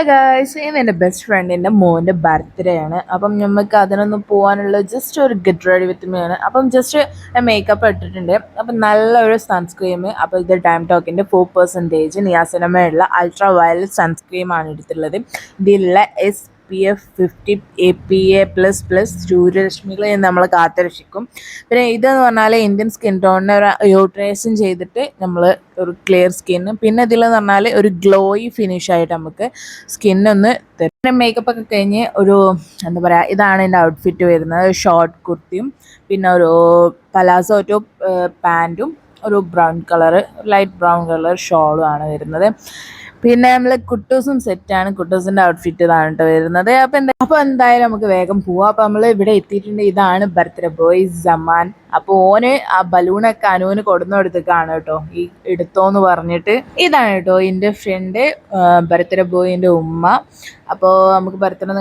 Guys ഇന്ന് എൻ്റെ best ഫ്രണ്ടിൻ്റെ മോൻ്റെ ബർത്ത്ഡേ ആണ്. അപ്പം നമുക്ക് അതിനൊന്ന് പോകാനുള്ള ജസ്റ്റ് ഒരു ഗെറ്റ് റെഡി വിത്ത് മീ ആണ്. അപ്പം ജസ്റ്റ് മേക്കപ്പ് ഇട്ടിട്ടുണ്ട്. അപ്പം നല്ലൊരു സൺസ്ക്രീം. അപ്പോൾ ഇത് ടൈം ടോക്കിൻ്റെ 4% നിയാസിനമയുള്ള അൾട്രാ വയലറ്റ് സൺസ്ക്രീമാണ് എടുത്തുള്ളത്. ഇതിലുള്ള SPF 50 APA++ സൂര്യരശ്മികളെ നമ്മൾ കാത്തുരക്ഷിക്കും. പിന്നെ ഇതെന്ന് പറഞ്ഞാൽ ഇന്ത്യൻ സ്കിൻ ടോണിനെ ഒരു യൂട്രേഷൻ ചെയ്തിട്ട് നമ്മൾ ഒരു ക്ലിയർ സ്കിന്ന്. പിന്നെ ഇതിലെന്ന് പറഞ്ഞാൽ ഒരു ഗ്ലോയി ഫിനിഷ് ആയിട്ട് നമുക്ക് സ്കിന്നൊന്ന് തരും. പിന്നെ മേക്കപ്പ് ഒക്കെ കഴിഞ്ഞ് ഒരു എന്താ പറയുക, ഇതാണ് എൻ്റെ ഔട്ട്ഫിറ്റ് വരുന്നത്. ഷോർട്ട് കുർത്തിയും പിന്നെ ഒരു പലാസോ ടോപ്പ് പാൻറ്റും ഒരു brown colour light brown colour ഷോളും ആണ് വരുന്നത്. പിന്നെ നമ്മൾ കുട്ടൂസും സെറ്റാണ്. കുട്ടൂസിൻ്റെ ഔട്ട്ഫിറ്റ് ഇതാണ് കേട്ടോ വരുന്നത്. അപ്പോൾ എന്തായാലും നമുക്ക് വേഗം പോവാം. അപ്പോൾ നമ്മൾ ഇവിടെ എത്തിയിട്ടുണ്ട്. ഇതാണ് ബർത്ത്ഡേ ബോയ് സമാൻ. അപ്പോൾ ഓന് ആ ബലൂണൊക്കെ അനുവിന് കൊടുന്നു കൊടുത്തേക്കാണ് കേട്ടോ, ഈ എടുത്തോന്ന് പറഞ്ഞിട്ട്. ഇതാണ് കേട്ടോ എൻ്റെ ഫ്രണ്ട് ബർത്ത്ഡേ ബോയിൻ്റെ ഉമ്മ. അപ്പോൾ നമുക്ക് ബർത്ത്ഡേ